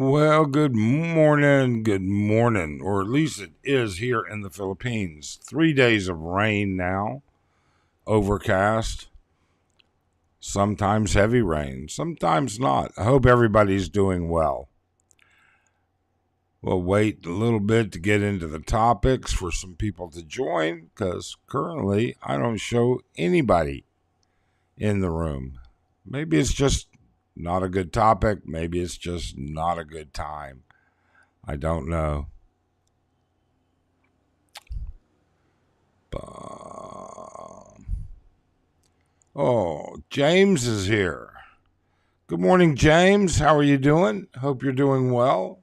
Well, good morning, or at least it is here in the Philippines. 3 days of rain now, overcast, sometimes heavy rain, sometimes not. I hope everybody's doing well. We'll wait a little bit to get into the topics for some people to join because currently I don't show anybody in the room. Maybe it's just not a good topic. Maybe it's just not a good time. I don't know. Oh, James is here. Good morning, James. How are you doing? Hope you're doing well.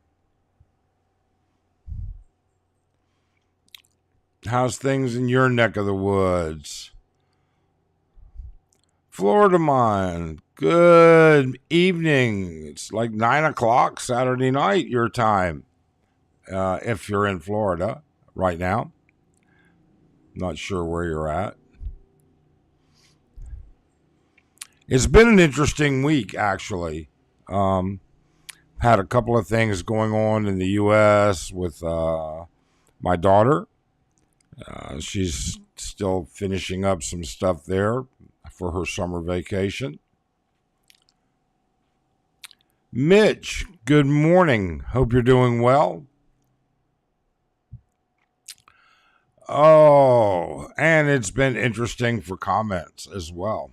How's things in your neck of the woods? Florida mine. Good evening. It's like 9 o'clock Saturday night, your time. If you're in Florida right now. Not sure where you're at. It's been an interesting week, actually. Had a couple of things going on in the U.S. with my daughter. She's still finishing up some stuff there for her summer vacation. Mitch, good morning. Hope you're doing well. Oh, and it's been interesting for comments as well.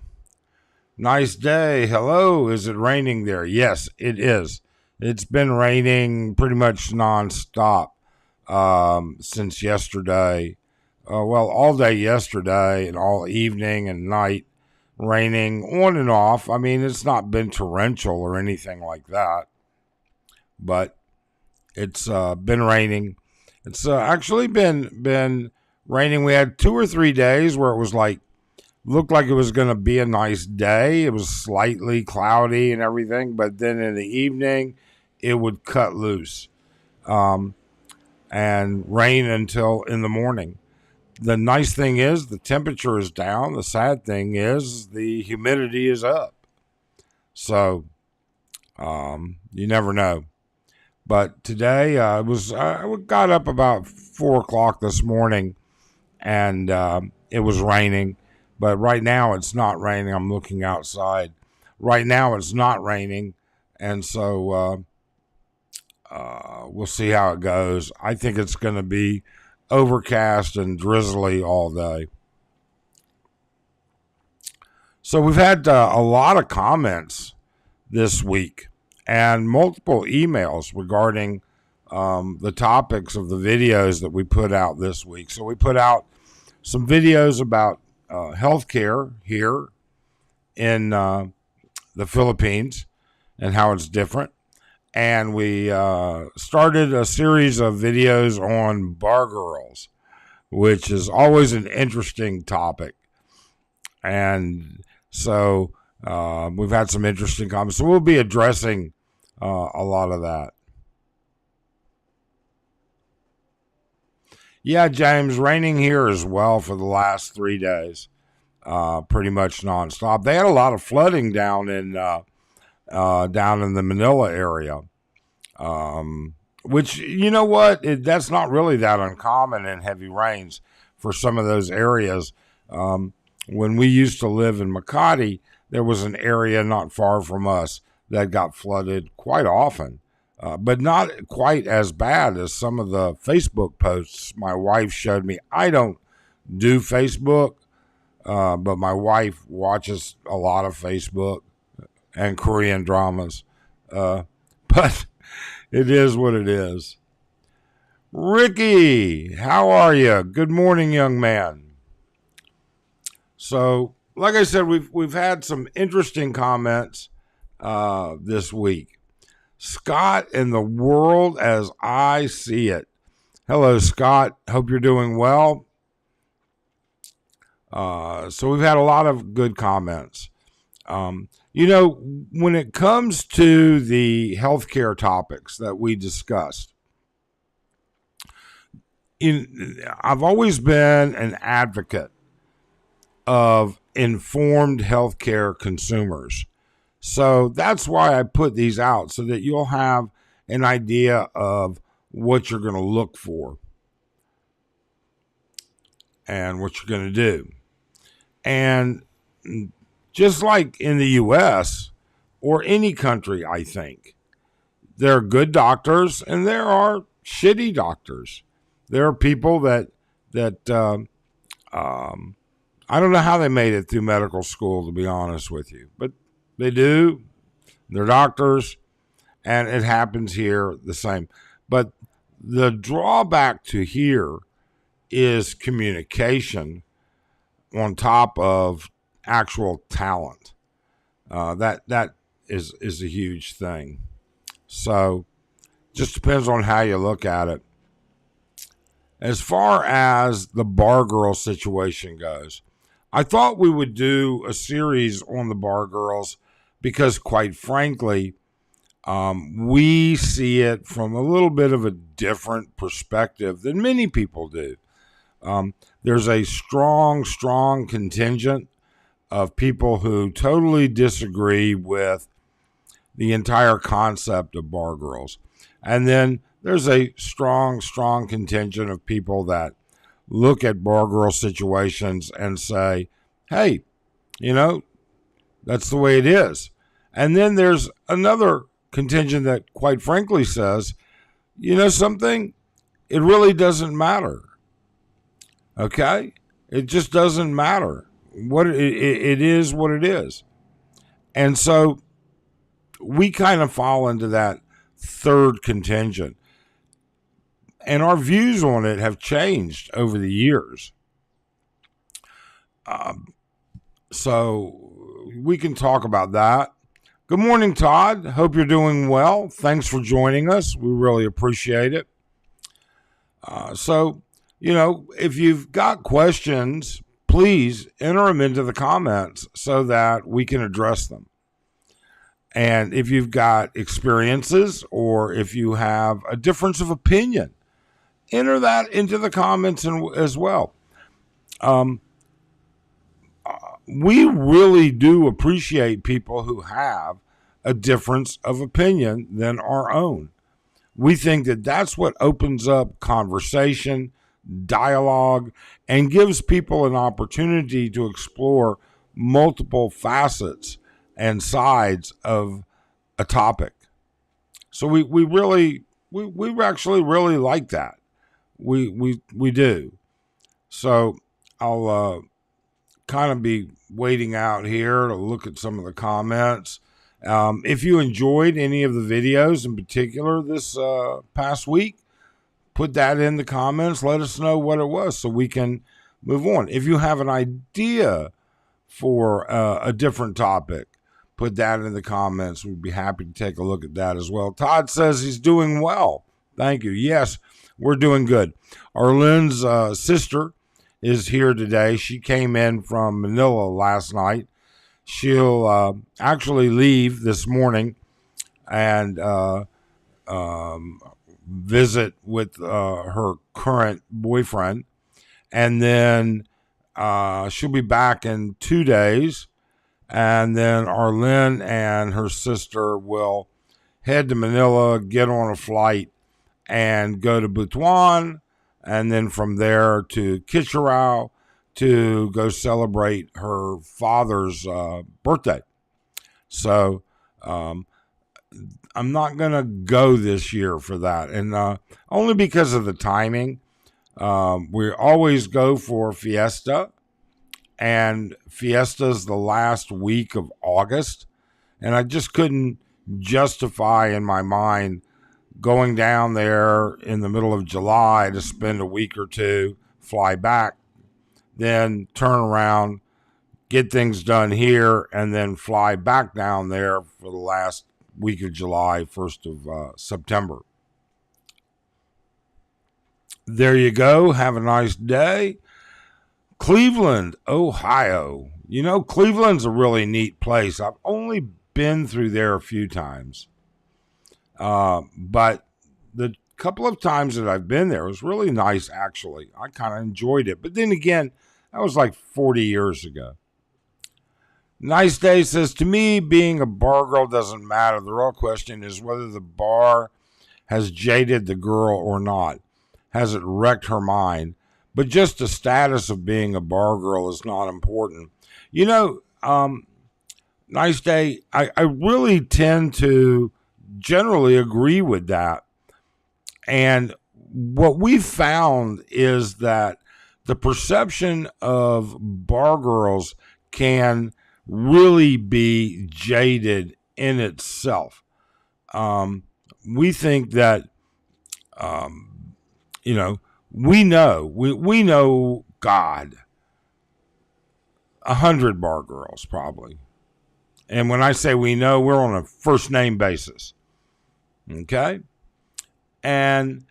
Nice day. Hello. Is it raining there? Yes, it is. It's been raining pretty much nonstop since yesterday. All day yesterday and all evening and night, raining on and off. I mean, it's not been torrential or anything like that, but it's been raining. It's actually been raining. We had 2 or 3 days where it was looked like it was going to be a nice day. It was slightly cloudy and everything, but then in the evening, it would cut loose and rain until in the morning. The nice thing is the temperature is down. The sad thing is the humidity is up. So you never know. But today I got up about 4 o'clock this morning, and it was raining. But right now it's not raining. I'm looking outside. Right now it's not raining, and so we'll see how it goes. I think it's going to be overcast and drizzly all day. So we've had a lot of comments this week and multiple emails regarding the topics of the videos that we put out this week. So we put out some videos about healthcare here in the Philippines and how it's different. And we started a series of videos on bar girls, which is always an interesting topic. And so we've had some interesting comments. So we'll be addressing a lot of that. Yeah, James, raining here as well for the last 3 days, pretty much nonstop. They had a lot of flooding down in the Manila area, which, you know what, that's not really that uncommon in heavy rains for some of those areas. When we used to live in Makati, there was an area not far from us that got flooded quite often, but not quite as bad as some of the Facebook posts my wife showed me. I don't do Facebook, but my wife watches a lot of Facebook and Korean dramas. But it is what it is. Ricky, how are you? Good morning, young man. So, like I said, we've had some interesting comments this week. Scott in the world as I see it. Hello, Scott. Hope you're doing well. So we've had a lot of good comments. When it comes to the healthcare topics that we discussed, I've always been an advocate of informed healthcare consumers. So that's why I put these out, so that you'll have an idea of what you're going to look for and what you're going to do. And just like in the U.S. or any country, I think, there are good doctors and there are shitty doctors. There are people that I don't know how they made it through medical school, to be honest with you, but they do. They're doctors, and it happens here the same. But the drawback to here is communication on top of actual talent. That is a huge thing. So just depends on how you look at it. As far as the bar girl situation goes, I thought we would do a series on the bar girls because, quite frankly, we see it from a little bit of a different perspective than many people do. There's a strong contingent of people who totally disagree with the entire concept of bar girls. And then there's a strong contingent of people that look at bar girl situations and say, hey, that's the way it is. And then there's another contingent that, quite frankly, says, something, it really doesn't matter. Okay? It just doesn't matter. It is what it is. And so we kind of fall into that third contingent. And our views on it have changed over the years. So we can talk about that. Good morning, Todd. Hope you're doing well. Thanks for joining us. We really appreciate it. So, if you've got questions, please enter them into the comments so that we can address them. And if you've got experiences or if you have a difference of opinion, enter that into the comments as well. We really do appreciate people who have a difference of opinion than our own. We think that that's what opens up conversation, dialogue, and gives people an opportunity to explore multiple facets and sides of a topic. So we actually really like that. We do. So I'll kind of be waiting out here to look at some of the comments. If you enjoyed any of the videos in particular this past week, put that in the comments. Let us know what it was so we can move on. If you have an idea for a different topic, put that in the comments. We'd be happy to take a look at that as well. Todd says he's doing well. Thank you. Yes, we're doing good. Arlene's sister is here today. She came in from Manila last night. She'll actually leave this morning and visit with her current boyfriend. And then she'll be back in 2 days. And then Arlene and her sister will head to Manila, get on a flight, and go to Butuan, and then from there to Kitchenerau to go celebrate her father's birthday. So I'm not going to go this year for that, and only because of the timing. We always go for Fiesta, and Fiesta's the last week of August, and I just couldn't justify in my mind going down there in the middle of July to spend a week or two, fly back, then turn around, get things done here, and then fly back down there for the last week of July, 1st of September. There you go. Have a nice day. Cleveland, Ohio. Cleveland's a really neat place. I've only been through there a few times. But the couple of times that I've been there, it was really nice, actually. I kind of enjoyed it. But then again, that was like 40 years ago. Nice Day says, to me, being a bar girl doesn't matter. The real question is whether the bar has jaded the girl or not. Has it wrecked her mind? But just the status of being a bar girl is not important. You know, Nice Day, I really tend to generally agree with that. And what we found is that the perception of bar girls can really be jaded in itself. We think that, we know God, 100 bar girls probably. And when I say we know, we're on a first name basis. Okay? And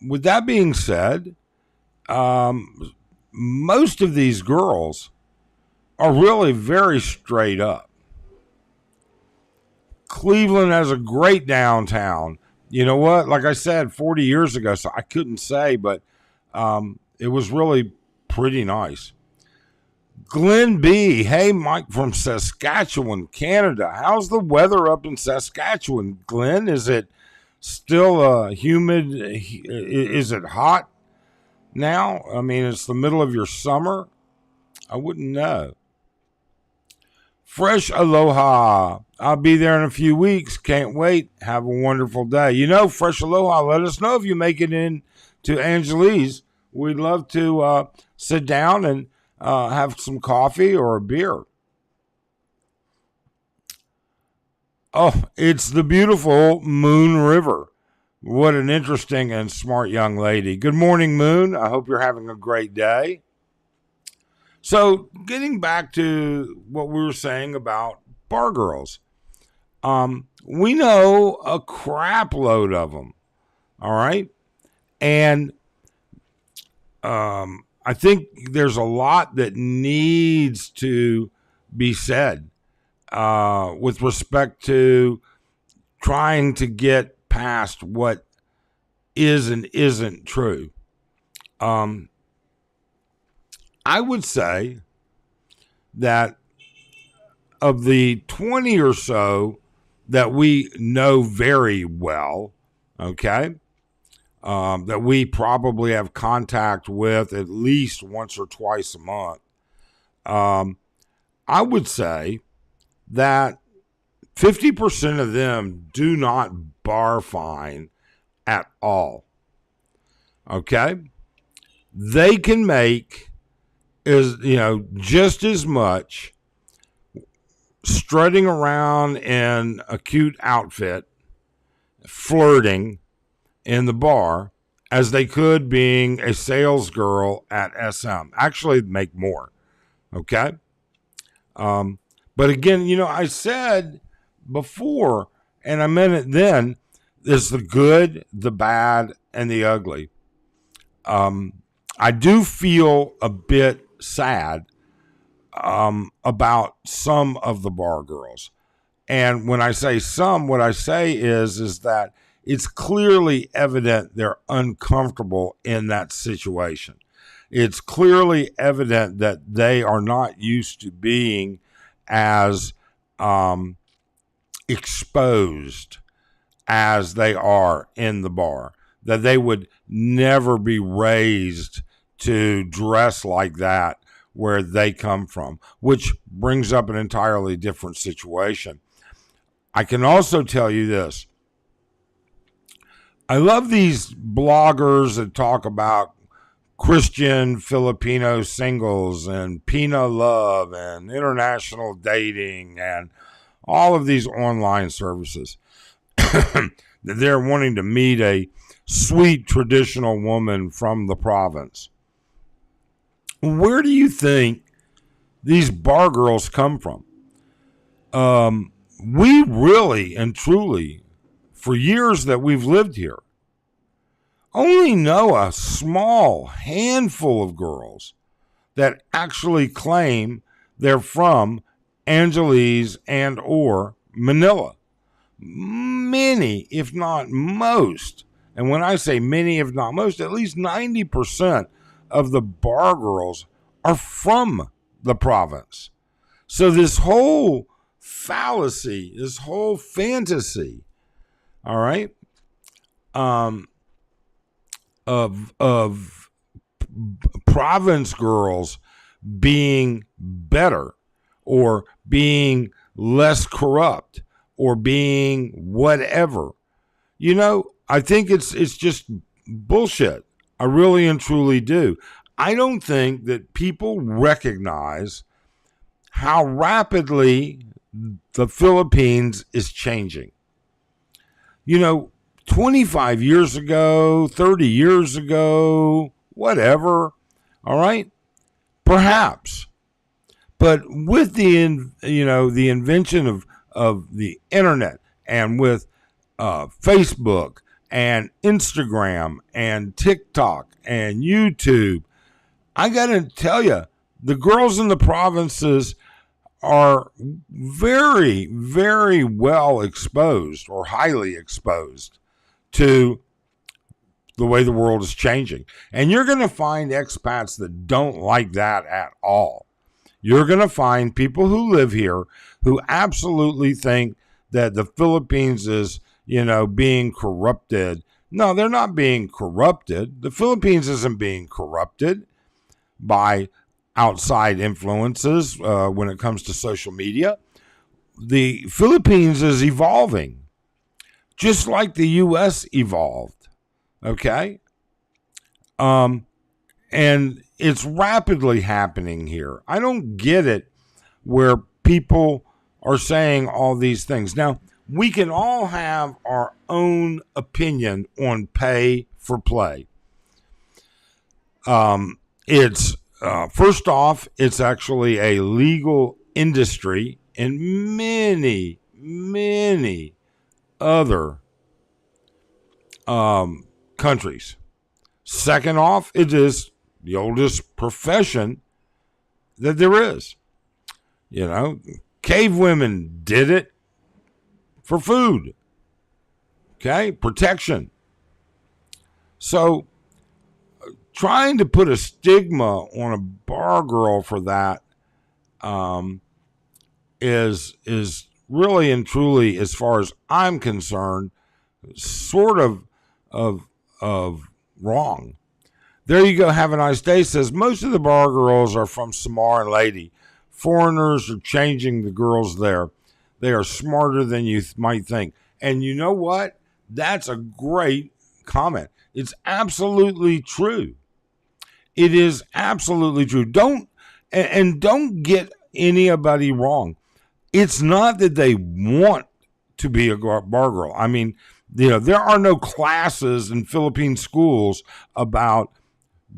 with that being said, most of these girls are really very straight up. Cleveland has a great downtown. You know what? Like I said, 40 years ago, so I couldn't say, but it was really pretty nice. Glenn B. Hey, Mike from Saskatchewan, Canada. How's the weather up in Saskatchewan, Glenn? Is it still humid? Is it hot now? I mean, it's the middle of your summer. I wouldn't know. Fresh Aloha. I'll be there in a few weeks. Can't wait. Have a wonderful day. You know, Fresh Aloha, let us know if you make it in to Angeles. We'd love to sit down and have some coffee or a beer. Oh, it's the beautiful Moon River. What an interesting and smart young lady. Good morning, Moon. I hope you're having a great day. So, getting back to what we were saying about bar girls. We know a crap load of them. All right. And I think there's a lot that needs to be said with respect to trying to get past what is and isn't true. I would say that of the 20 or so that we know very well, okay, that we probably have contact with at least once or twice a month, I would say that 50% of them do not bar fine at all. Okay? They can make just as much strutting around in a cute outfit, flirting in the bar, as they could being a sales girl at SM. Actually, make more. Okay? But again, I said before, and I meant it then, there's the good, the bad, and the ugly. I do feel a bit sad about some of the bar girls. And when I say some, what I say is that it's clearly evident they're uncomfortable in that situation. It's clearly evident that they are not used to being as exposed as they are in the bar, that they would never be raised to dress like that where they come from, which brings up an entirely different situation. I can also tell you this. I love these bloggers that talk about Christian Filipino singles and Pina love and international dating and all of these online services. They're wanting to meet a sweet traditional woman from the province. Where do you think these bar girls come from? We really and truly, for years that we've lived here, only know a small handful of girls that actually claim they're from Angeles and or Manila. Many, if not most, and when I say many, if not most, at least 90% of the bar girls are from the province. So this whole fallacy, this whole fantasy, all right, um, of province girls being better or being less corrupt or being whatever. I think it's just bullshit. I really and truly do. I don't think that people recognize how rapidly the Philippines is changing. 25 years ago, 30 years ago, whatever, all right? Perhaps. But with the invention of the internet and with Facebook and Instagram and TikTok and YouTube, I got to tell you, the girls in the provinces are very, very well exposed or highly exposed to the way the world is changing. And you're going to find expats that don't like that at all. You're going to find people who live here who absolutely think that the Philippines is, being corrupted. No, they're not being corrupted. The Philippines isn't being corrupted by outside influences when it comes to social media. The Philippines is evolving, just like the U.S. evolved. Okay? And it's rapidly happening here. I don't get it where people are saying all these things. Now, we can all have our own opinion on pay for play. It's first off, it's actually a legal industry in many, many other countries. Second off, it is the oldest profession that there is. Cave women did it for food. Okay, protection. So trying to put a stigma on a bar girl for that is really and truly, as far as I'm concerned, sort of wrong. There you go. Have a nice day. Says most of the bar girls are from Samar and Lady. Foreigners are changing the girls there. They are smarter than you might think. And you know what? That's a great comment. It's absolutely true. It is absolutely true. Don't get anybody wrong. It's not that they want to be a bar girl. I mean, there are no classes in Philippine schools about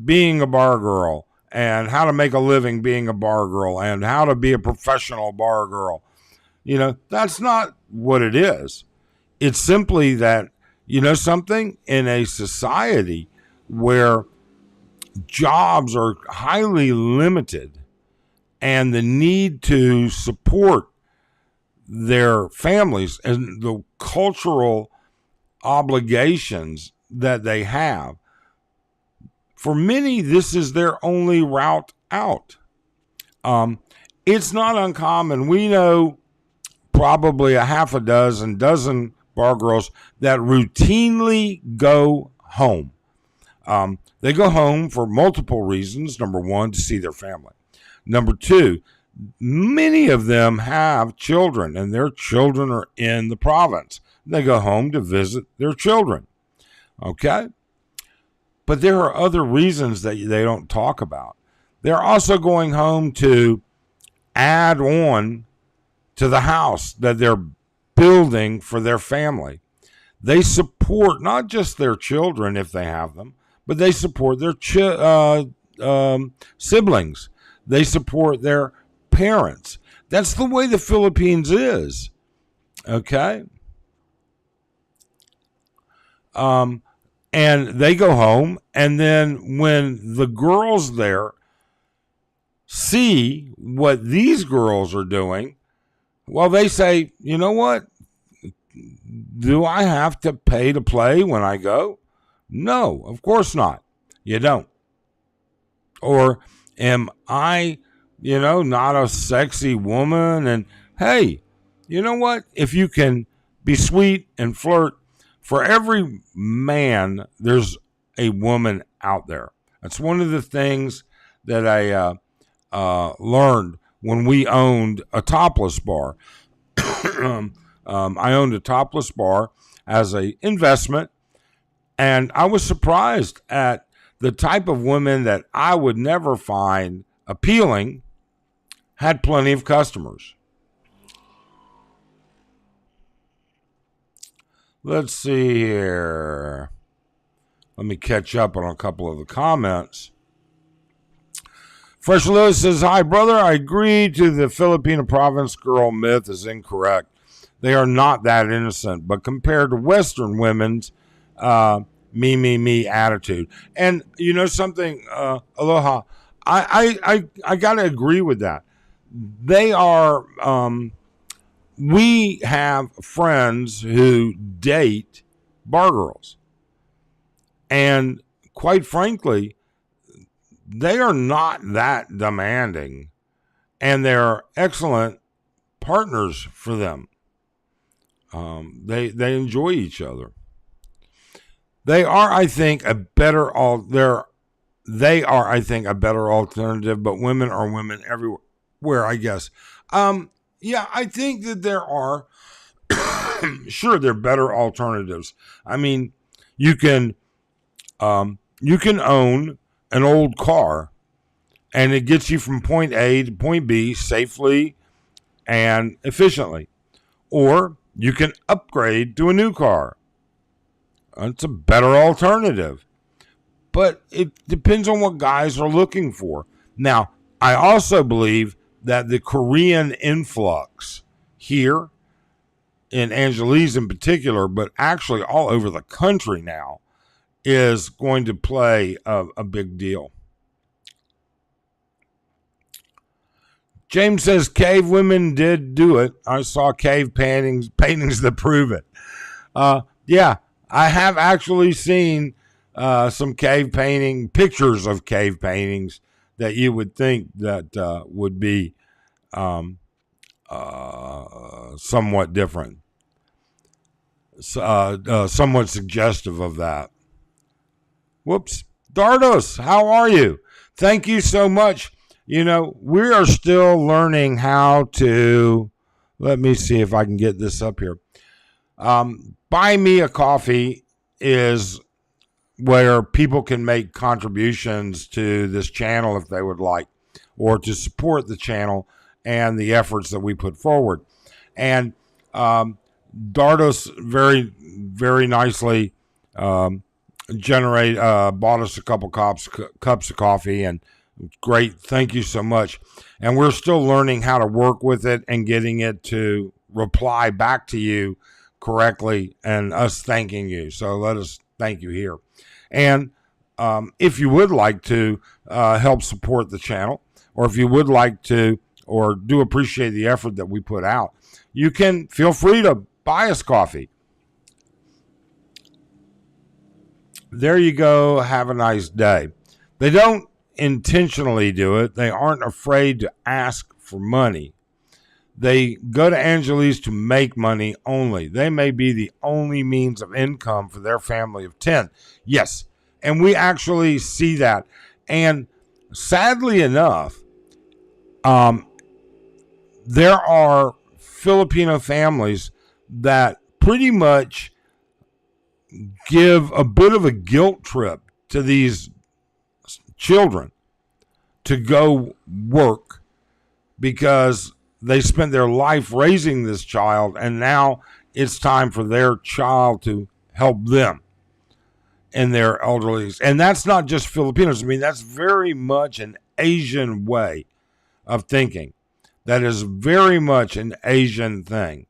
being a bar girl and how to make a living being a bar girl and how to be a professional bar girl. That's not what it is. It's simply that, something in a society where jobs are highly limited and the need to support their families and the cultural obligations that they have. For many, this is their only route out. It's not uncommon. We know probably a half a dozen bar girls that routinely go home. They go home for multiple reasons. Number one, to see their family. Number two, many of them have children, and their children are in the province. They go home to visit their children. Okay? But there are other reasons that they don't talk about. They're also going home to add on to the house that they're building for their family. They support not just their children if they have them, but they support their siblings. They support their parents. That's the way the Philippines is. Okay? And they go home, and then when the girls there see what these girls are doing, well, they say, you know what? Do I have to pay to play when I go? No, of course not. You don't. Or am I, not a sexy woman? And hey, you know what? If you can be sweet and flirt, For every man, there's a woman out there. That's one of the things that I learned when we owned a topless bar. I owned a topless bar as an investment, and I was surprised at the type of women that I would never find appealing had plenty of customers. Let's see here. Let me catch up on a couple of the comments. Fresh Lewis says, hi, brother. I agree to the Filipino province girl myth is incorrect. They are not that innocent, but compared to Western women's me attitude. And you know something, Aloha, I got to agree with that. They are, we have friends who date bar girls. And quite frankly, they are not that demanding, and they're excellent partners for them. They enjoy each other. They are, I think, a better alternative. But women are women everywhere, I guess. Yeah, I think that there are. Sure, there are better alternatives. I mean, you can own an old car, and it gets you from point A to point B safely and efficiently. Or you can upgrade to a new car. It's a better alternative. But it depends on what guys are looking for. Now, I also believe that the Korean influx here, in Angeles in particular, but actually all over the country now, is going to play a big deal. James says cave women did do it. I saw cave paintings that prove it. Yeah, I have actually seen some cave painting pictures of cave paintings that you would think that would be somewhat different, somewhat suggestive of that. Whoops. Dardos, how are you? Thank you so much. You know, we are still learning how to, let me see if I can get this up here. Buy Me a Coffee is where people can make contributions to this channel if they would like, or to support the channel and the efforts that we put forward. And Dardos very, very nicely bought us a couple cups of coffee, and great. Thank you so much. And we're still learning how to work with it and getting it to reply back to you correctly and us thanking you. So let us thank you here. And if you would like to help support the channel, or if you would like to, or do appreciate the effort that we put out, you can feel free to buy us coffee. There you go. Have a nice day. They don't intentionally do it. They aren't afraid to ask for money. They go to Angeles to make money only. They may be the only means of income for their family of 10. Yes, and we actually see that. And sadly enough, there are Filipino families that pretty much give a bit of a guilt trip to these children to go work because they spent their life raising this child, and now it's time for their child to help them in their elderly. And that's not just Filipinos. I mean, that's very much an Asian way of thinking. That is very much an Asian thing.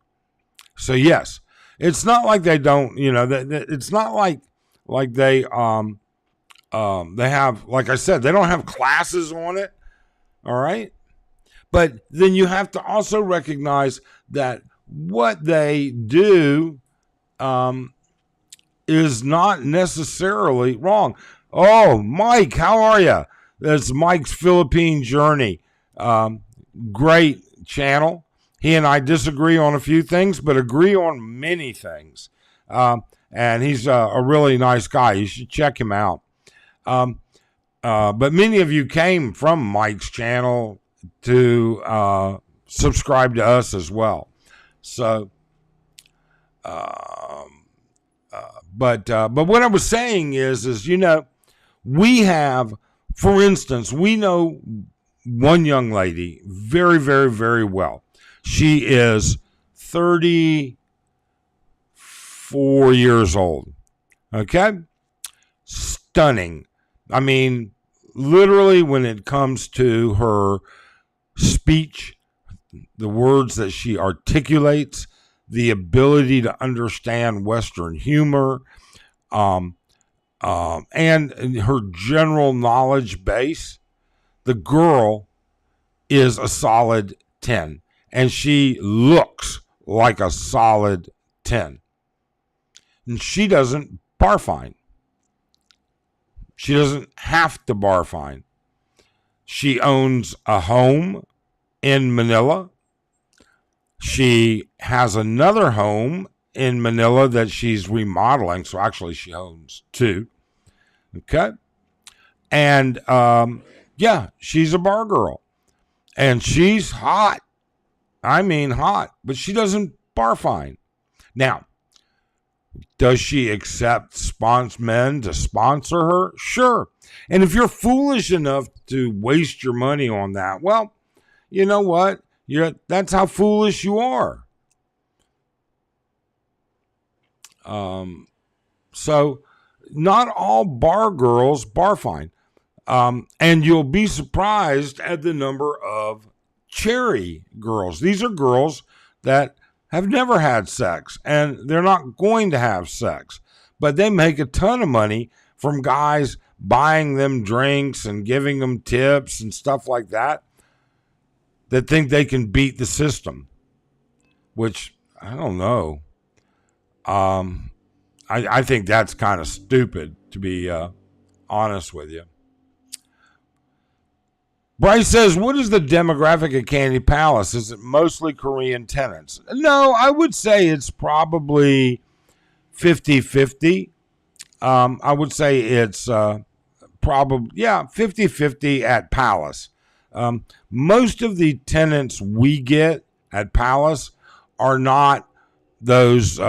So yes, it's not like they don't, it's not like they have, like I said, they don't have classes on it. All right. But then you have to also recognize that what they do is not necessarily wrong. Oh, Mike, how are you? That's Mike's Philippine Journey. Great channel. He and I disagree on a few things, but agree on many things. and he's a really nice guy. You should check him out. But many of you came from Mike's channel to subscribe to us as well. So, but what I was saying is we have, for instance, we know one young lady very, very, very well. She is 34 years old. Okay? Stunning. I mean, literally, when it comes to her speech, the words that she articulates, the ability to understand Western humor, and her general knowledge base, the girl is a solid 10. And she looks like a solid 10. And she doesn't bar fine. She doesn't have to bar fine. She owns a home in Manila. She has another home in Manila that she's remodeling. So actually she owns two. Okay. And she's a bar girl. And she's hot. I mean hot. But she doesn't bar fine. Now, does she accept men to sponsor her? Sure. And if you're foolish enough to waste your money on that, well, you know what? That's how foolish you are. So not all bar girls bar fine. And you'll be surprised at the number of cherry girls. These are girls that have never had sex, and they're not going to have sex. But they make a ton of money from guys buying them drinks and giving them tips and stuff like that think they can beat the system, which I don't know. I think that's kind of stupid, to be honest with you. Bryce says, what is the demographic of Candy Palace? Is it mostly Korean tenants? No, I would say it's probably 50-50. I would say it's probably, 50-50 at Palace. Most of the tenants we get at Palace are not those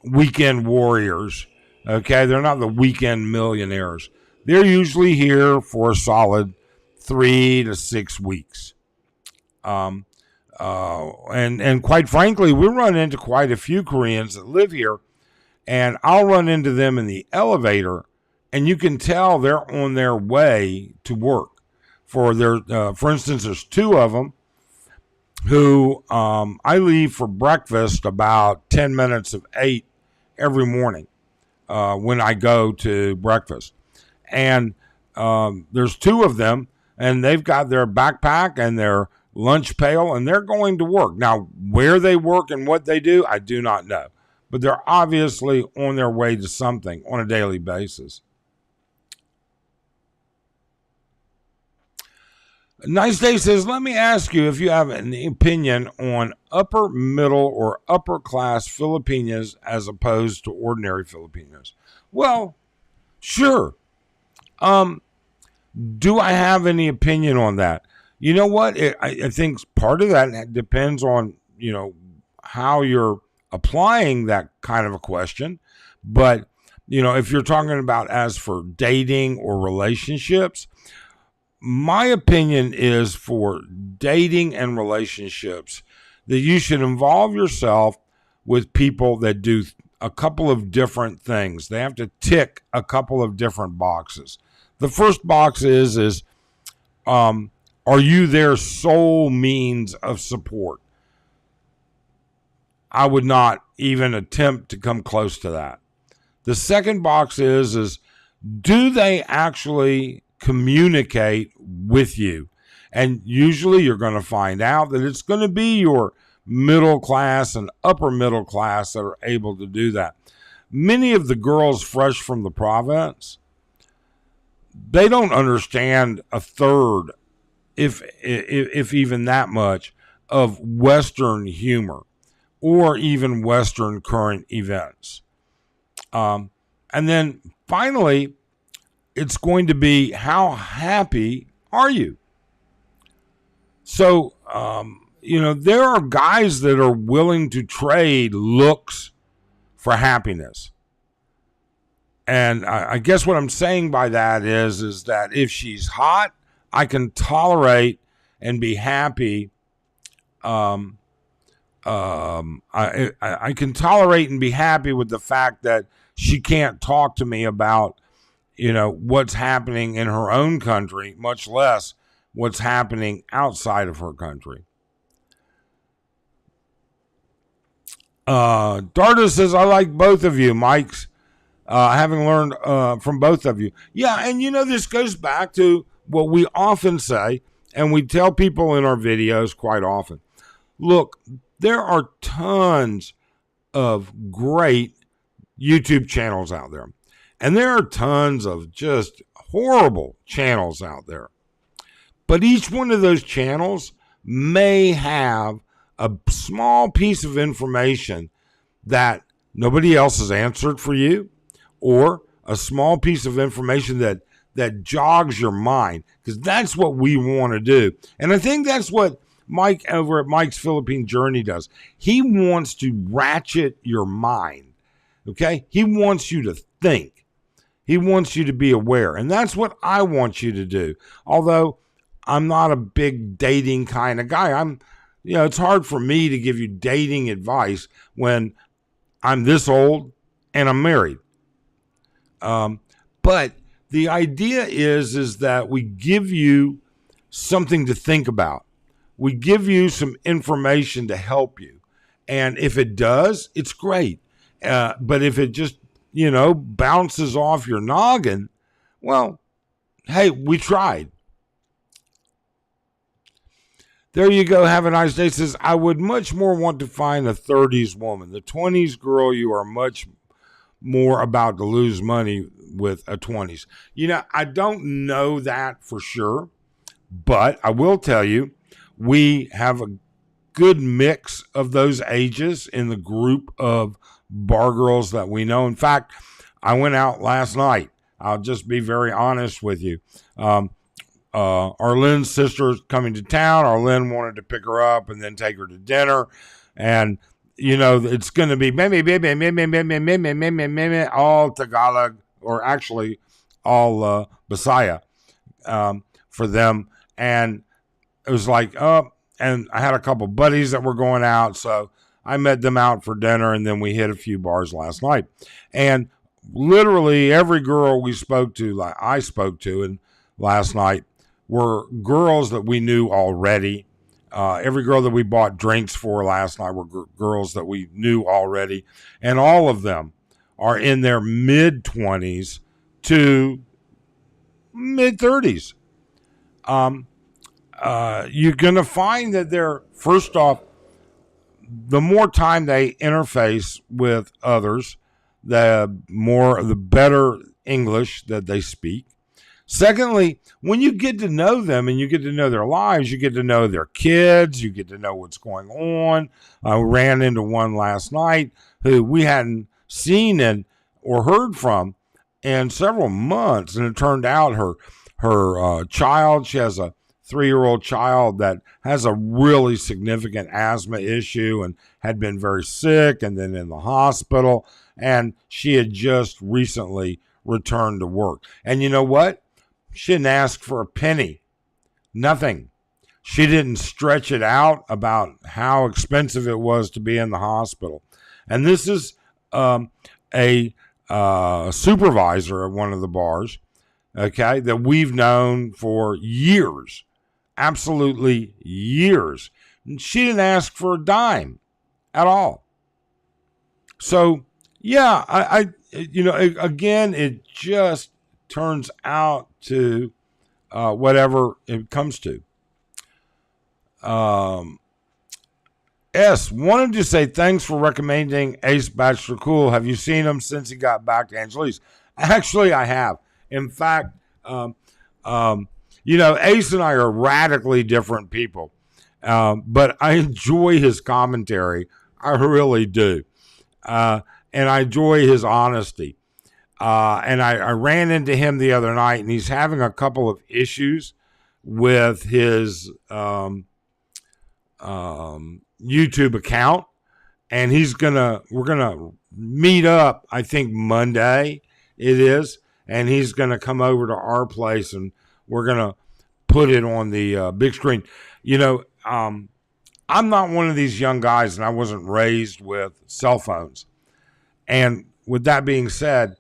weekend warriors. Okay, they're not the weekend millionaires. They're usually here for a solid 3 to 6 weeks. And quite frankly, we run into quite a few Koreans that live here, and I'll run into them in the elevator, and you can tell they're on their way to work. For instance, there's two of them who I leave for breakfast about 10 minutes of 8 every morning when I go to breakfast. And there's two of them, and they've got their backpack and their lunch pail, and they're going to work. Now, where they work and what they do, I do not know. But they're obviously on their way to something on a daily basis. Nice Day says, let me ask you if you have an opinion on upper middle or upper class Filipinos as opposed to ordinary Filipinos. Well, sure. Do I have any opinion on that? You know what? I think part of that depends on, how you're applying that kind of a question. But, if you're talking about as for dating or relationships, my opinion is for dating and relationships that you should involve yourself with people that do a couple of different things. They have to tick a couple of different boxes. The first box is are you their sole means of support? I would not even attempt to come close to that. The second box is do they actually communicate with you? And usually you're going to find out that it's going to be your middle class and upper middle class that are able to do that. Many of the girls fresh from the province, they don't understand a third, if even that much, of Western humor or even Western current events. And then finally, it's going to be, how happy are you? So, there are guys that are willing to trade looks for happiness. And I guess what I'm saying by that is that if she's hot, I can tolerate and be happy. I can tolerate and be happy with the fact that she can't talk to me about, what's happening in her own country, much less what's happening outside of her country. Darda says, I like both of you, Mike's. Having learned from both of you. Yeah, and this goes back to what we often say, and we tell people in our videos quite often. Look, there are tons of great YouTube channels out there, and there are tons of just horrible channels out there. But each one of those channels may have a small piece of information that nobody else has answered for you, or a small piece of information that jogs your mind, because that's what we want to do. And I think that's what Mike over at Mike's Philippine Journey does. He wants to ratchet your mind, okay? He wants you to think. He wants you to be aware, and that's what I want you to do. Although I'm not a big dating kind of guy. It's hard for me to give you dating advice when I'm this old and I'm married. But the idea is that we give you something to think about. We give you some information to help you. And if it does, it's great. But if it just, bounces off your noggin, well, hey, we tried. There you go. Have a nice day. Says, I would much more want to find a 30s woman. The 20s girl, you are much more about to lose money with a 20s. I don't know that for sure, but I will tell you, we have a good mix of those ages in the group of bar girls that we know. In fact, I went out last night. I'll just be very honest with you. Arlene's sister's coming to town. Arlene wanted to pick her up and then take her to dinner. And it's going to be all Tagalog, or actually all Bisaya for them. And it was like, and I had a couple buddies that were going out, so I met them out for dinner, and then we hit a few bars last night. And literally every girl I spoke to and last night were girls that we knew already. Every girl that we bought drinks for last night were girls that we knew already. And all of them are in their mid-20s to mid-30s. You're going to find that they're, first off, the more time they interface with others, the better English that they speak. Secondly, when you get to know them and you get to know their lives, you get to know their kids, you get to know what's going on. I ran into one last night who we hadn't seen or heard from in several months, and it turned out her child, she has a 3-year-old child that has a really significant asthma issue and had been very sick and then in the hospital, and she had just recently returned to work. And you know what? She didn't ask for a penny. Nothing. She didn't stretch it out about how expensive it was to be in the hospital. And this is a supervisor at one of the bars, okay, that we've known for years, absolutely years. And she didn't ask for a dime at all. So, yeah, again, it just turns out to whatever it comes to. S wanted to say thanks for recommending Ace Bachelor Cool. Have you seen him since he got back to Angeles? Actually, I have. In fact, Ace and I are radically different people, but I enjoy his commentary. I really do. and I enjoy his honesty. And I ran into him the other night, and he's having a couple of issues with his YouTube account, and we're gonna meet up. I think Monday it is, and he's gonna come over to our place, and we're gonna put it on the big screen. I'm not one of these young guys, and I wasn't raised with cell phones. And with that being said,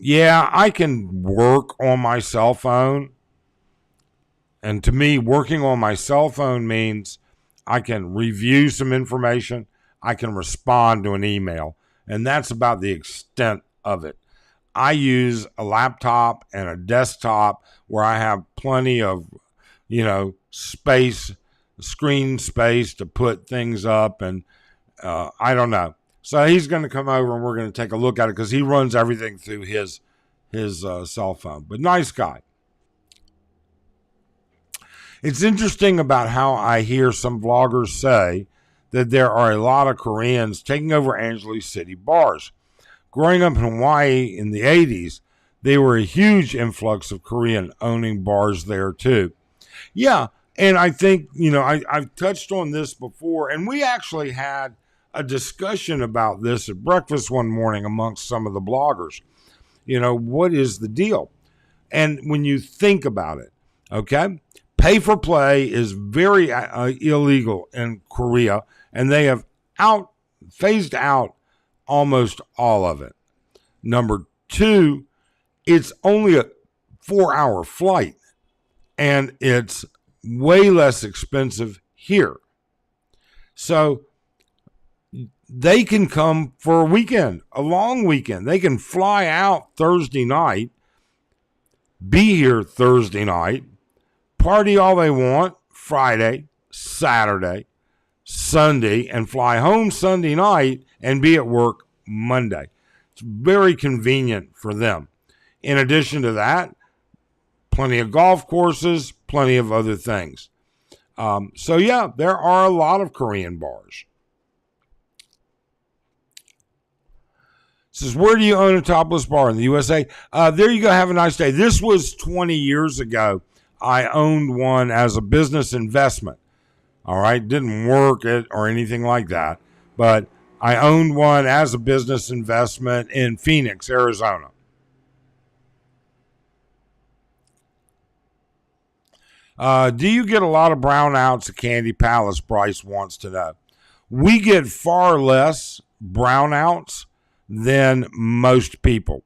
yeah, I can work on my cell phone. And to me, working on my cell phone means I can review some information. I can respond to an email. And that's about the extent of it. I use a laptop and a desktop where I have plenty of, screen space to put things up. And I don't know. So he's going to come over and we're going to take a look at it because he runs everything through his cell phone. But nice guy. It's interesting about how I hear some vloggers say that there are a lot of Koreans taking over Angeles City bars. Growing up in Hawaii in the 80s, there were a huge influx of Korean owning bars there too. Yeah, and I think, I've touched on this before, and we actually had a discussion about this at breakfast one morning amongst some of the bloggers. What is the deal? And when you think about it, okay, pay for play is very illegal in Korea, and they have phased out almost all of it. Number two, it's only a 4-hour flight, and it's way less expensive here. So they can come for a weekend, a long weekend. They can fly out Thursday night, be here Thursday night, party all they want Friday, Saturday, Sunday, and fly home Sunday night and be at work Monday. It's very convenient for them. In addition to that, plenty of golf courses, plenty of other things. So yeah, there are a lot of Korean bars. Says, where do you own a topless bar in the USA? There you go. Have a nice day. This was 20 years ago. I owned one as a business investment. All right. Didn't work it or anything like that. But I owned one as a business investment in Phoenix, Arizona. Do you get a lot of brownouts at Candy Palace? Bryce wants to know. We get far less brownouts than most people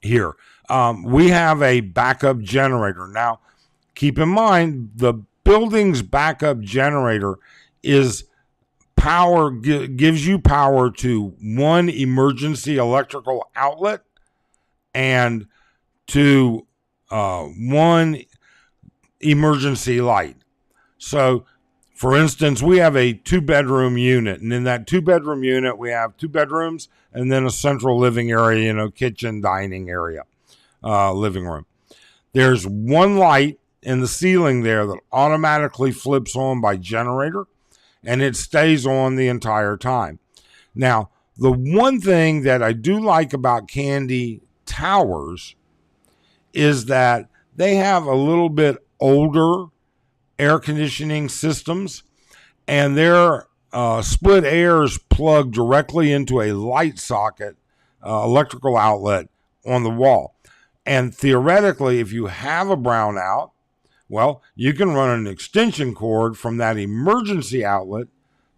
here. We have a backup generator. Now, keep in mind, the building's backup generator is power, gives you power to one emergency electrical outlet and to one emergency light. So, for instance, we have a 2-bedroom unit, and in that 2-bedroom unit, we have 2 bedrooms and then a central living area, kitchen, dining area, living room. There's one light in the ceiling there that automatically flips on by generator, and it stays on the entire time. Now, the one thing that I do like about Candy Towers is that they have a little bit older air conditioning systems, and their split airs plug directly into a light socket, electrical outlet on the wall. And theoretically, if you have a brownout, well, you can run an extension cord from that emergency outlet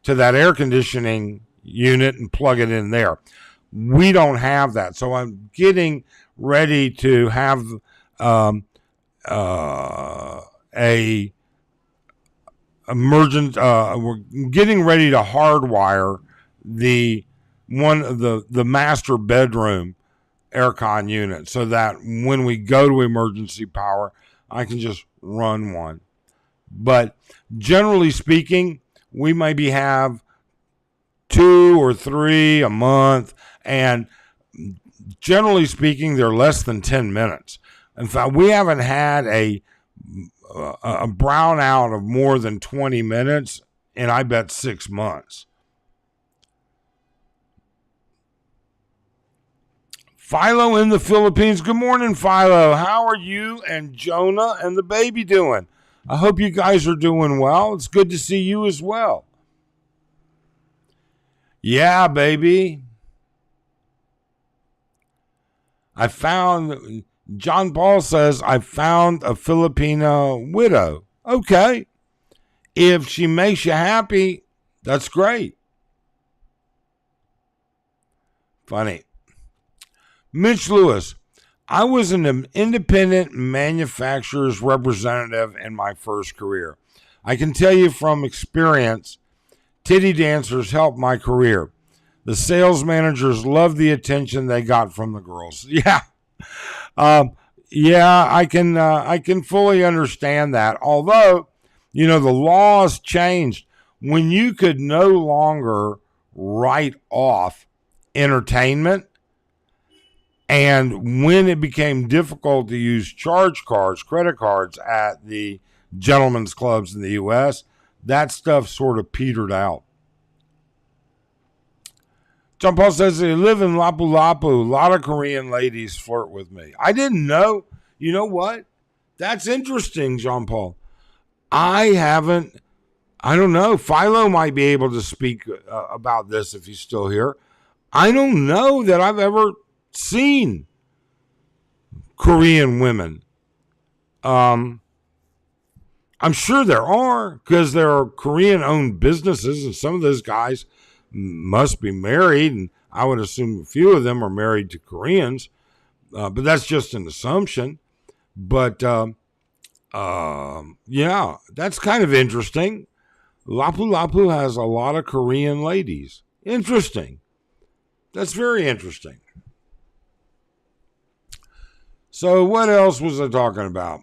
to that air conditioning unit and plug it in there. We don't have that. So I'm getting ready to have we're getting ready to hardwire the master bedroom aircon unit so that when we go to emergency power, I can just run one. But generally speaking, we maybe have 2 or 3 a month, and generally speaking, they're less than 10 minutes. In fact, we haven't had a brownout of more than 20 minutes in, I bet, 6 months. Philo in the Philippines. Good morning, Philo. How are you and Jonah and the baby doing? I hope you guys are doing well. It's good to see you as well. Yeah, baby. John Paul says, I found a Filipino widow. Okay. If she makes you happy, that's great. Funny. Mitch Lewis, I was an independent manufacturer's representative in my first career. I can tell you from experience, titty dancers helped my career. The sales managers loved the attention they got from the girls. Yeah. I can fully understand that. Although, the laws changed when you could no longer write off entertainment, and when it became difficult to use charge cards, credit cards at the gentlemen's clubs in the U.S., that stuff sort of petered out. John Paul says they live in Lapu-Lapu. A lot of Korean ladies flirt with me. I didn't know. You know what? That's interesting, John Paul. I don't know. Philo might be able to speak about this if he's still here. I don't know that I've ever seen Korean women. I'm sure there are, because there are Korean-owned businesses, and some of those guys must be married, and I would assume a few of them are married to Koreans, but that's just an assumption. But yeah, that's kind of interesting. Lapu-Lapu has a lot of Korean ladies. Interesting. That's very interesting. So what else was I talking about?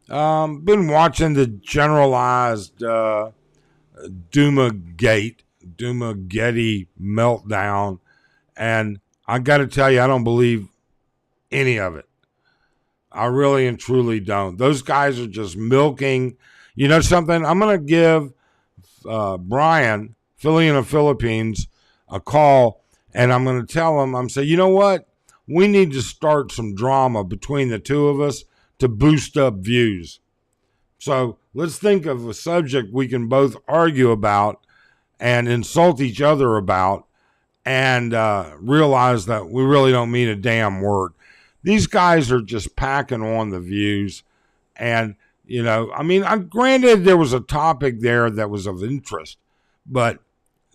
Been watching the generalized Doomagate meltdown, and I got to tell you, I don't believe any of it. I really and truly don't. Those guys are just milking. You know something? I'm going to give Brian, Philly in the Philippines, a call, and I'm going to tell him, you know what? We need to start some drama between the two of us to boost up views. So let's think of a subject we can both argue about and insult each other about, and realize that we really don't mean a damn word. These guys are just packing on the views. And, granted there was a topic there that was of interest, but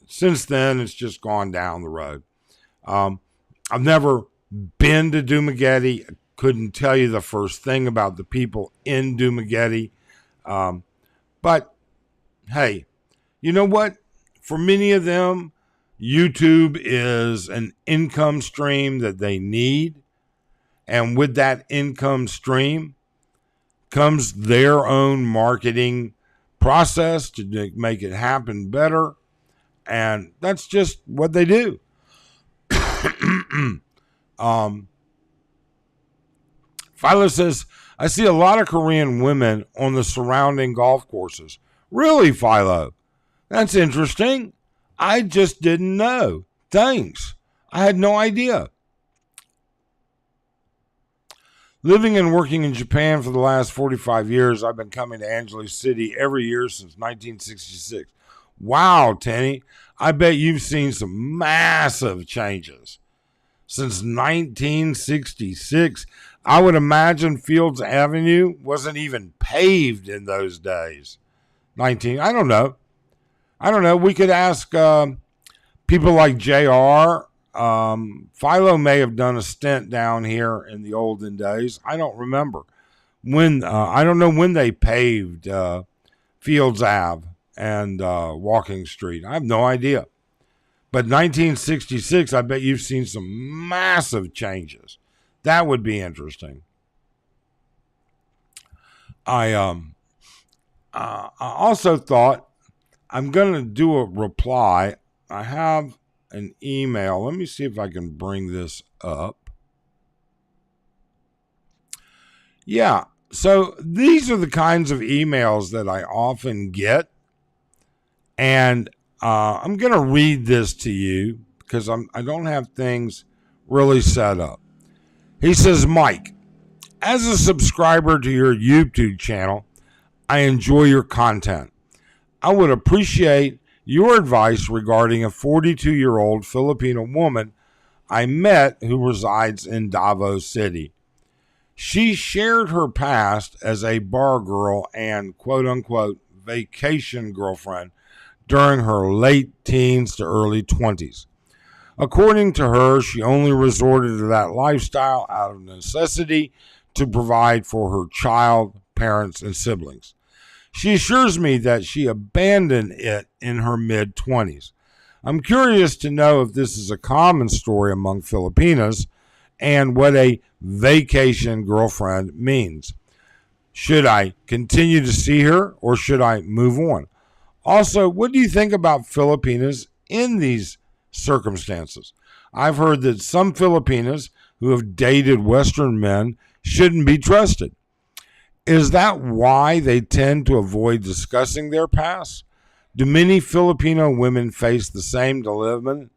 since then it's just gone down the road. I've never been to Dumaguete. I couldn't tell you the first thing about the people in Dumaguete. But hey, you know what? For many of them, YouTube is an income stream that they need. And with that income stream comes their own marketing process to make it happen better. And that's just what they do. Philo says, I see a lot of Korean women on the surrounding golf courses. Really, Philo? That's interesting. I just didn't know. Thanks. I had no idea. Living and working in Japan for the last 45 years, I've been coming to Angeles City every year since 1966. Wow, Tenny. I bet you've seen some massive changes. Since 1966, I would imagine Fields Avenue wasn't even paved in those days. I don't know. We could ask people like JR. Philo may have done a stint down here in the olden days. I don't remember when. I don't know when they paved Fields Ave and Walking Street. I have no idea. But 1966, I bet you've seen some massive changes. That would be interesting. I also thought I'm going to do a reply. I have an email. Let me see if I can bring this up. Yeah, so these are the kinds of emails that I often get. And I'm going to read this to you because I don't have things really set up. He says, Mike, as a subscriber to your YouTube channel, I enjoy your content. I would appreciate your advice regarding a 42-year-old Filipino woman I met who resides in Davao City. She shared her past as a bar girl and quote-unquote vacation girlfriend during her late teens to early 20s. According to her, she only resorted to that lifestyle out of necessity to provide for her child, parents, and siblings. She assures me that she abandoned it in her mid-20s. I'm curious to know if this is a common story among Filipinas and what a vacation girlfriend means. Should I continue to see her or should I move on? Also, what do you think about Filipinas in these circumstances? I've heard that some Filipinas who have dated Western men shouldn't be trusted. Is that why they tend to avoid discussing their past? Do many Filipino women face the same dilemma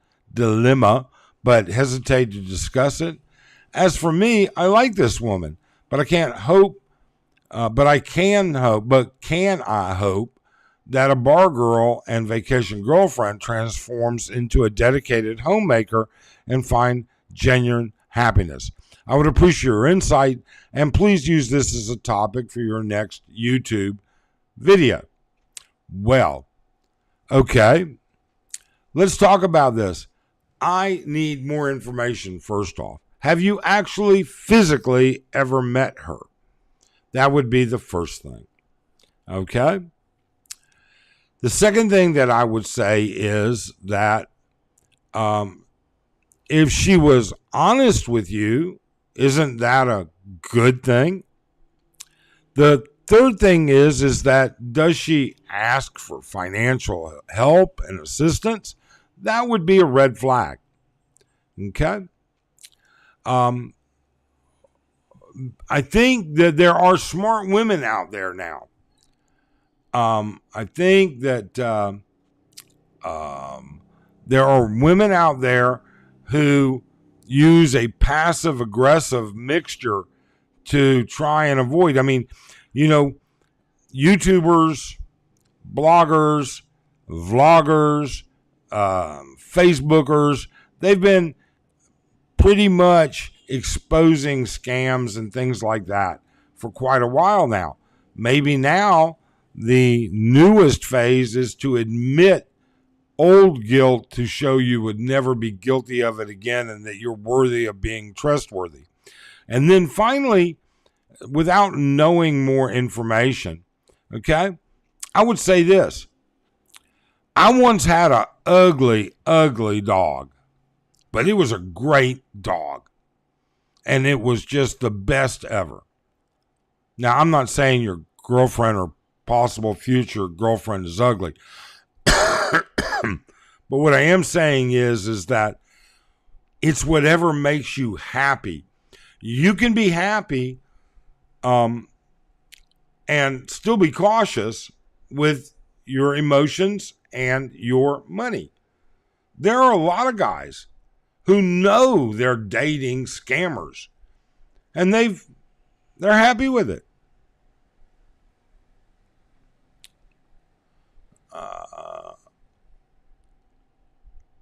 but hesitate to discuss it? As for me, I like this woman, but can I hope that a bar girl and vacation girlfriend transforms into a dedicated homemaker and find genuine happiness? I would appreciate your insight, and please use this as a topic for your next YouTube video. Well, okay, let's talk about this. I need more information first off. Have you actually physically ever met her? That would be the first thing. Okay? The second thing that I would say is that if she was honest with you, isn't that a good thing? The third thing is that does she ask for financial help and assistance? That would be a red flag. Okay? I think that there are smart women out there now. I think that there are women out there who use a passive aggressive mixture to try and avoid. I mean, YouTubers, bloggers, vloggers, Facebookers, they've been pretty much exposing scams and things like that for quite a while now. Maybe now the newest phase is to admit old guilt to show you would never be guilty of it again and that you're worthy of being trustworthy. And then finally, without knowing more information, okay, I would say this. I once had an ugly, ugly dog, but it was a great dog. And it was just the best ever. Now, I'm not saying your girlfriend or possible future girlfriend is ugly. But what I am saying is that it's whatever makes you happy. You can be happy and still be cautious with your emotions and your money. There are a lot of guys who know they're dating scammers and they're happy with it.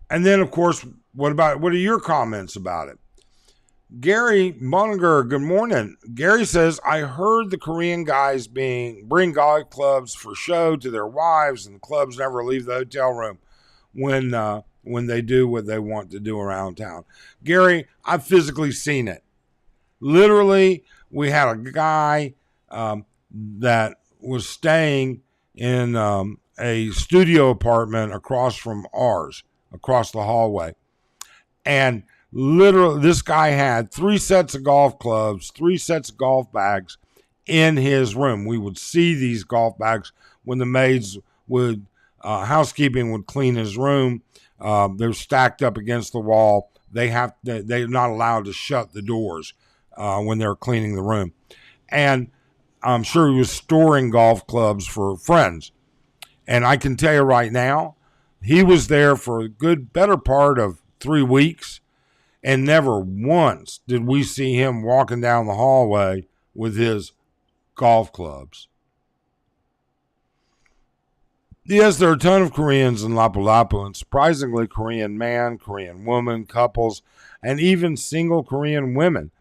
And then, of course, what are your comments about it? Gary Moninger, good morning. Gary says, I heard the Korean guys bring golf clubs for show to their wives, and the clubs never leave the hotel room when they do what they want to do around town. Gary, I've physically seen it. Literally, we had a guy that was staying in a studio apartment across from ours, across the hallway. And literally, this guy had 3 sets of golf clubs, 3 sets of golf bags in his room. We would see these golf bags when the maids would, housekeeping would clean his room. They're stacked up against the wall. They're not allowed to shut the doors when they're cleaning the room. And I'm sure he was storing golf clubs for friends. And I can tell you right now, he was there for a better part of 3 weeks. And never once did we see him walking down the hallway with his golf clubs. Yes, there are a ton of Koreans in Lapu-Lapu, and surprisingly, Korean man, Korean woman, couples, and even single Korean women.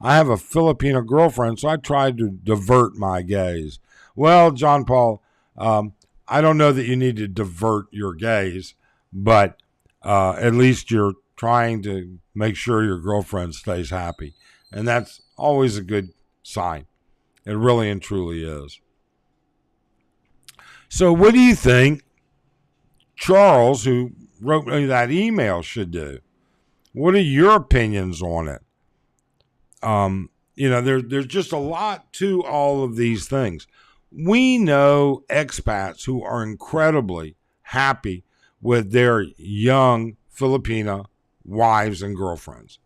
I have a Filipino girlfriend, so I tried to divert my gaze. Well, John Paul, I don't know that you need to divert your gaze, but at least you're trying to make sure your girlfriend stays happy. And that's always a good sign. It really and truly is. So what do you think Charles, who wrote me that email, should do? What are your opinions on it? There's just a lot to all of these things. We know expats who are incredibly happy with their young Filipina wives and girlfriends.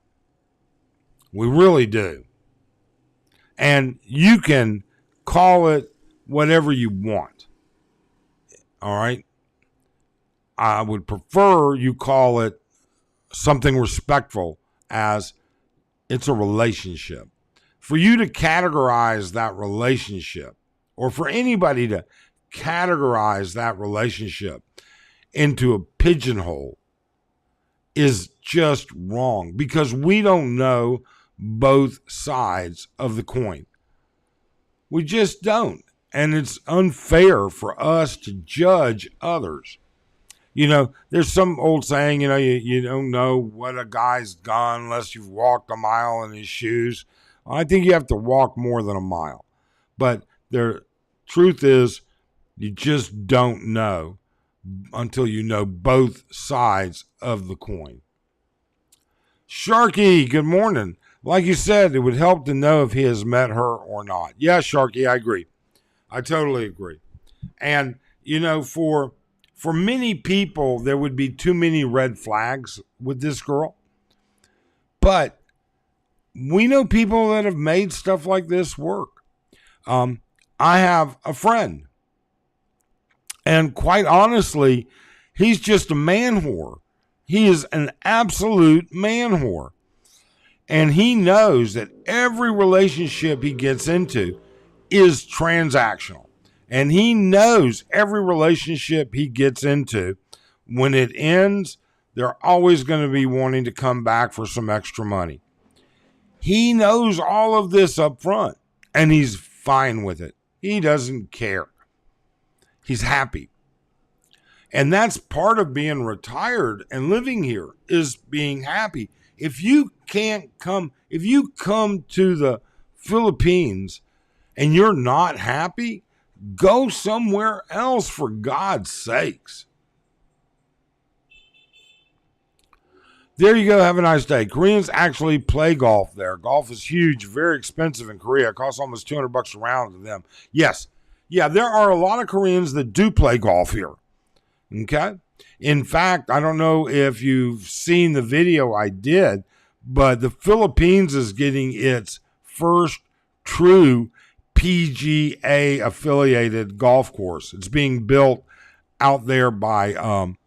We really do. And you can call it whatever you want. All right? I would prefer you call it something respectful, as it's a relationship. For you to categorize that relationship, or for anybody to categorize that relationship into a pigeonhole, is just wrong, because we don't know both sides of the coin. We just don't. And it's unfair for us to judge others. There's some old saying, you don't know what a guy's done unless you've walked a mile in his shoes. Well, I think you have to walk more than a mile. But the truth is, you just don't know until you know both sides of the coin. Sharky, good morning. Like you said, it would help to know if he has met her or not. Yeah, Sharky, I agree. I totally agree. And, for many people, there would be too many red flags with this girl. But we know people that have made stuff like this work. I have a friend. And quite honestly, he's just a man whore. He is an absolute man whore. And he knows that every relationship he gets into is transactional. And he knows every relationship he gets into, when it ends, they're always going to be wanting to come back for some extra money. He knows all of this up front, and he's fine with it. He doesn't care. He's happy. And that's part of being retired and living here, is being happy. If you come to the Philippines and you're not happy, go somewhere else, for God's sakes. There you go. Have a nice day. Koreans actually play golf there. Golf is huge, very expensive in Korea. It costs almost $200 a round to them. Yes. Yeah, there are a lot of Koreans that do play golf here. Okay? In fact, I don't know if you've seen the video I did, but the Philippines is getting its first true PGA affiliated golf course. It's being built out there by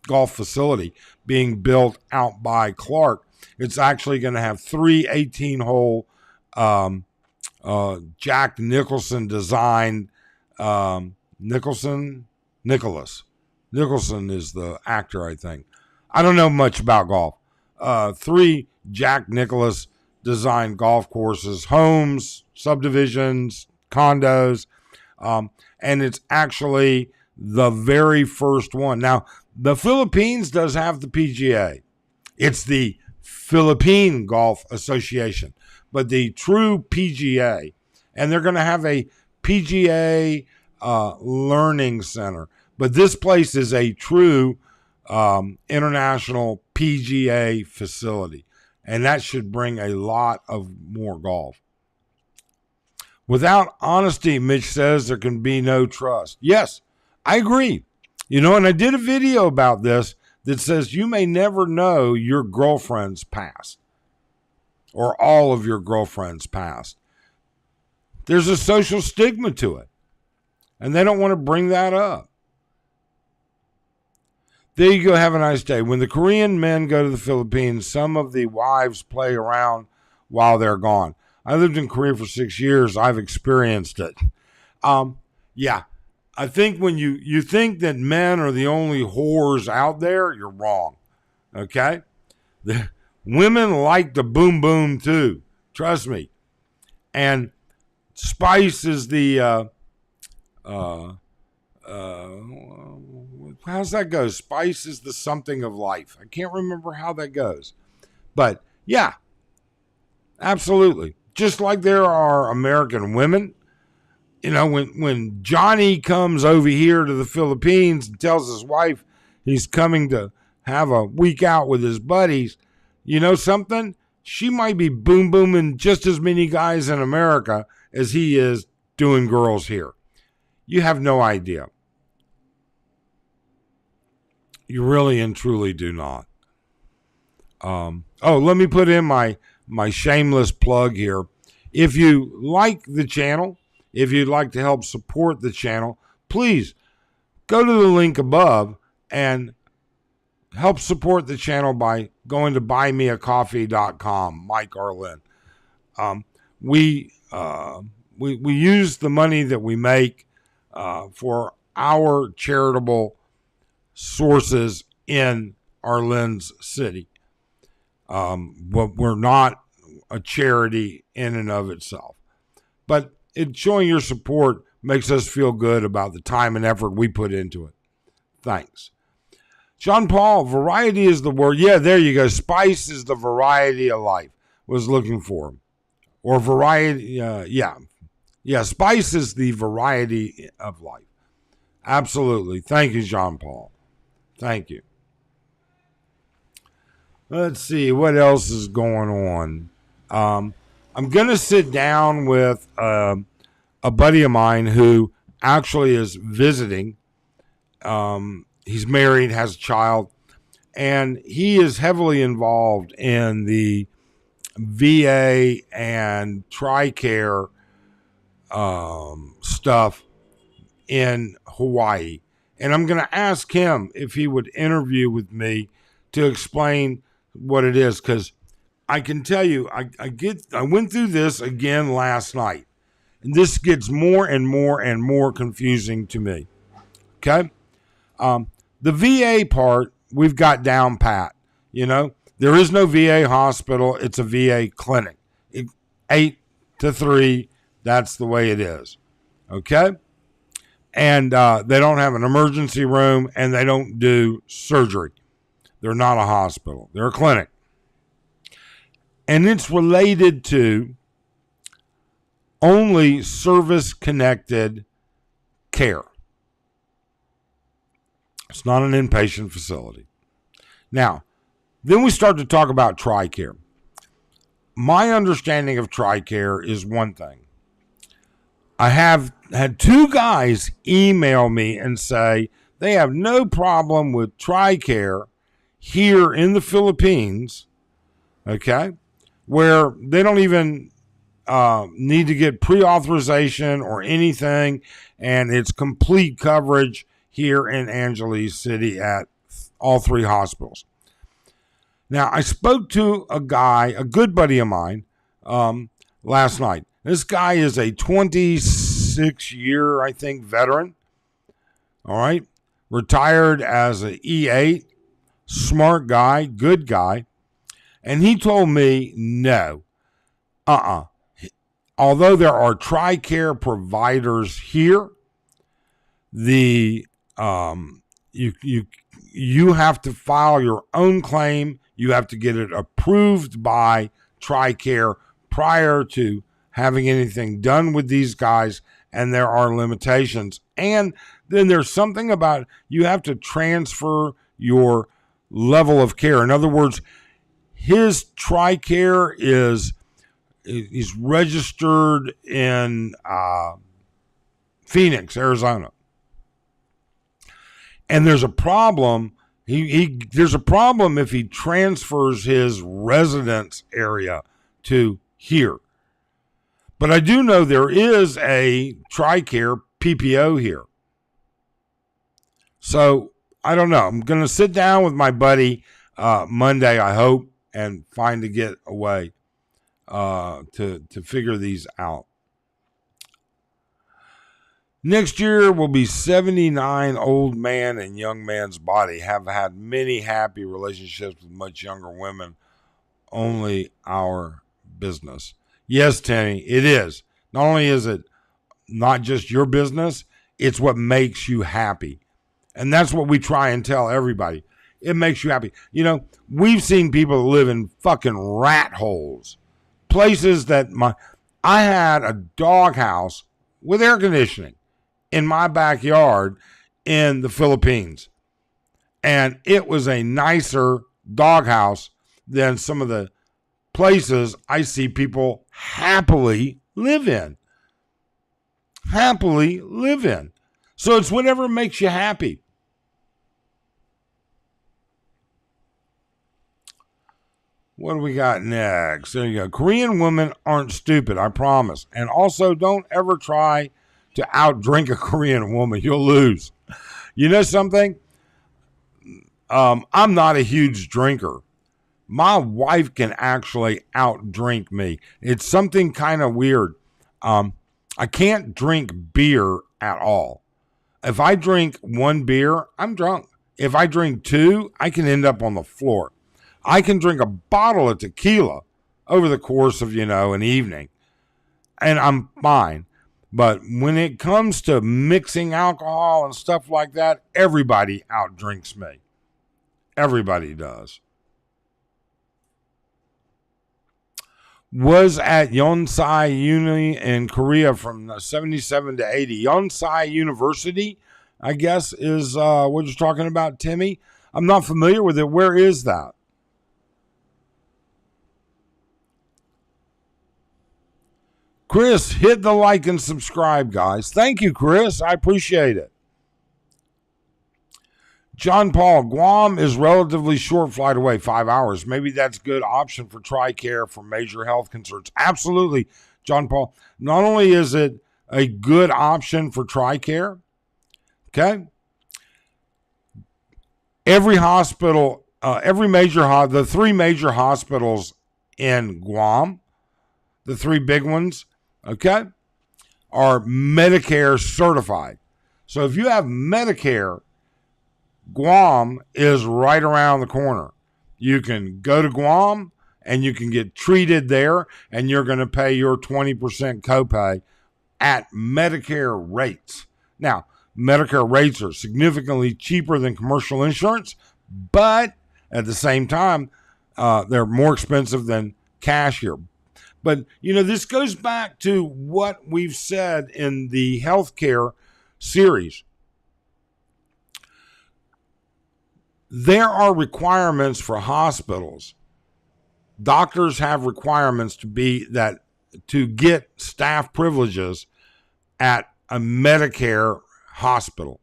golf facility being built out by Clark. It's actually going to have 3 18-hole Jack Nicholson designed Nicholson is the actor, I think. I don't know much about golf. 3 Jack Nicklaus designed golf courses, homes, subdivisions, condos, and it's actually the very first one. Now, the Philippines does have the PGA. It's the Philippine Golf Association, but the true PGA, and they're going to have a PGA learning center. But this place is a true international PGA facility, and that should bring a lot of more golf. Without honesty, Mitch says, there can be no trust. Yes, I agree. And I did a video about this that says you may never know your girlfriend's past, or all of your girlfriend's past. There's a social stigma to it, and they don't want to bring that up. There you go. Have a nice day. When the Korean men go to the Philippines, some of the wives play around while they're gone. I lived in Korea for 6 years. I've experienced it. Yeah, I think when you think that men are the only whores out there, you're wrong. Okay? The women like the boom boom too. Trust me. And spice is the how's that go? Spice is the something of life. I can't remember how that goes. But yeah, absolutely. Just like there are American women, you know, when Johnny comes over here to the Philippines and tells his wife he's coming to have a week out with his buddies, you know something? She might be boom booming just as many guys in America as he is doing girls here. You have no idea. You really and truly do not. Let me put in my shameless plug here. If you like the channel, if you'd like to help support the channel, please go to the link above and help support the channel by going to buymeacoffee.com, Mike Arlen. We use the money that we make for our charitable sources in Arlen's city. But we're not a charity in and of itself. But showing your support makes us feel good about the time and effort we put into it. Thanks. John Paul, variety is the word. Yeah, there you go. Spice is the variety of life. Was looking for. Or variety, Yeah, spice is the variety of life. Absolutely. Thank you, John Paul. Thank you. Let's see what else is going on. I'm going to sit down with a buddy of mine who actually is visiting. He's married, has a child, and he is heavily involved in the VA and TRICARE stuff in Hawaii. And I'm going to ask him if he would interview with me to explain what it is, because I can tell you, I went through this again last night, and this gets more and more and more confusing to me. Okay? The VA part, we've got down pat. You know, there is no VA hospital. It's a VA clinic. 8 to 3, that's the way it is. Okay? And they don't have an emergency room, and they don't do surgery. They're not a hospital. They're a clinic. And it's related to only service-connected care. It's not an inpatient facility. Now, then we start to talk about TRICARE. My understanding of TRICARE is one thing. I have had 2 guys email me and say they have no problem with TRICARE here in the Philippines, okay, where they don't even need to get pre-authorization or anything, and it's complete coverage here in Angeles City at all 3 hospitals. Now, I spoke to a guy, a good buddy of mine, last night. This guy is a 26-year, I think, veteran, all right, retired as an E8, smart guy, good guy, and he told me no, although there are TRICARE providers here, the you have to file your own claim. You have to get it approved by TRICARE prior to having anything done with these guys, and there are limitations. And then there's something about you have to transfer your level of care. In other words, his TRICARE he's registered in Phoenix, Arizona. And there's a problem. There's a problem if he transfers his residence area to here. But I do know there is a TRICARE PPO here. So I don't know. I'm going to sit down with my buddy Monday, I hope, and find to get away to figure these out. Next year will be 79. Old man and young man's body. Have had many happy relationships with much younger women. Only our business. Yes, Tenny, it is. Not only is it not just your business, it's what makes you happy. And that's what we try and tell everybody. It makes you happy. You know, we've seen people live in fucking rat holes. Places that I had a doghouse with air conditioning in my backyard in the Philippines. And it was a nicer doghouse than some of the places I see people happily live in. Happily live in. So it's whatever makes you happy. What do we got next? There you go. Korean women aren't stupid, I promise. And also, don't ever try to outdrink a Korean woman. You'll lose. You know something? I'm not a huge drinker. My wife can actually outdrink me. It's something kind of weird. I can't drink beer at all. If I drink one beer, I'm drunk. If I drink two, I can end up on the floor. I can drink a bottle of tequila over the course of, an evening, and I'm fine. But when it comes to mixing alcohol and stuff like that, everybody outdrinks me. Everybody does. Was at Yonsei Uni in Korea from 77 to 80. Yonsei University, I guess, is what you're talking about, Timmy. I'm not familiar with it. Where is that? Chris, hit the like and subscribe, guys. Thank you, Chris. I appreciate it. John Paul, Guam is relatively short flight away, 5 hours. Maybe that's a good option for TRICARE for major health concerns. Absolutely, John Paul. Not only is it a good option for TRICARE, okay? Every hospital, the three major hospitals in Guam, the three big ones, okay, are Medicare certified. So if you have Medicare, Guam is right around the corner. You can go to Guam and you can get treated there, and you're going to pay your 20% copay at Medicare rates. Now, Medicare rates are significantly cheaper than commercial insurance, but at the same time, they're more expensive than cash here. But, this goes back to what we've said in the healthcare series. There are requirements for hospitals. Doctors have requirements to get staff privileges at a Medicare hospital.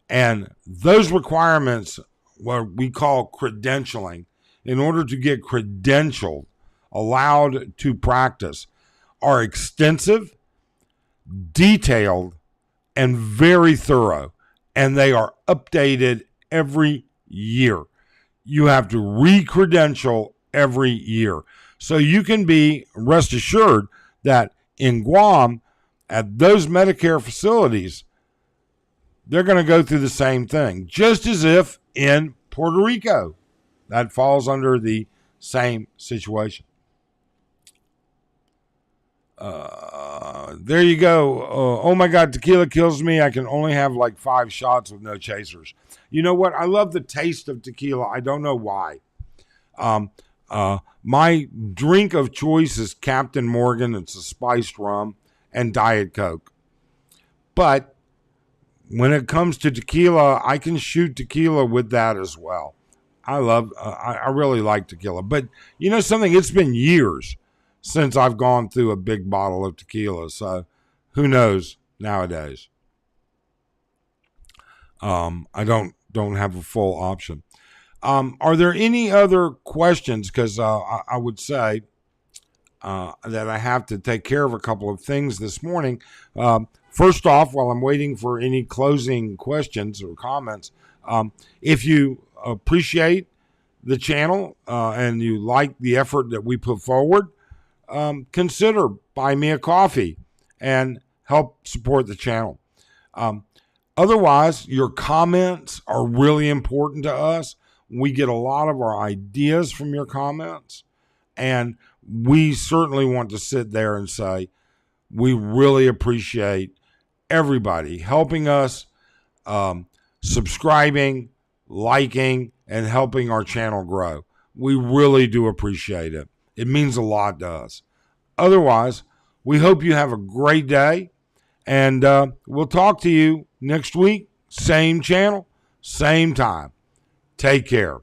And those requirements, what we call credentialing, in order to get credentialed, allowed to practice, are extensive, detailed, and very thorough. And they are updated every year. You have to re-credential every year. So you can be rest assured that in Guam, at those Medicare facilities, they're going to go through the same thing, just as if in Puerto Rico. That falls under the same situation. There you go. Oh my God, tequila kills me. I can only have like 5 shots with no chasers. You know what? I love the taste of tequila. I don't know why. My drink of choice is Captain Morgan. It's a spiced rum and Diet Coke. But when it comes to tequila, I can shoot tequila with that as well. I really like tequila. But you know something? It's been years since I've gone through a big bottle of tequila. So who knows nowadays? I don't have a full option. Are there any other questions? Because I would say that I have to take care of a couple of things this morning. First off, while I'm waiting for any closing questions or comments, if you appreciate the channel and you like the effort that we put forward, consider buy me a coffee and help support the channel. Otherwise, your comments are really important to us. We get a lot of our ideas from your comments, and we certainly want to sit there and say, we really appreciate everybody helping us, subscribing, liking, and helping our channel grow. We really do appreciate it. It means a lot to us. Otherwise, we hope you have a great day, and we'll talk to you next week. Same channel, same time. Take care.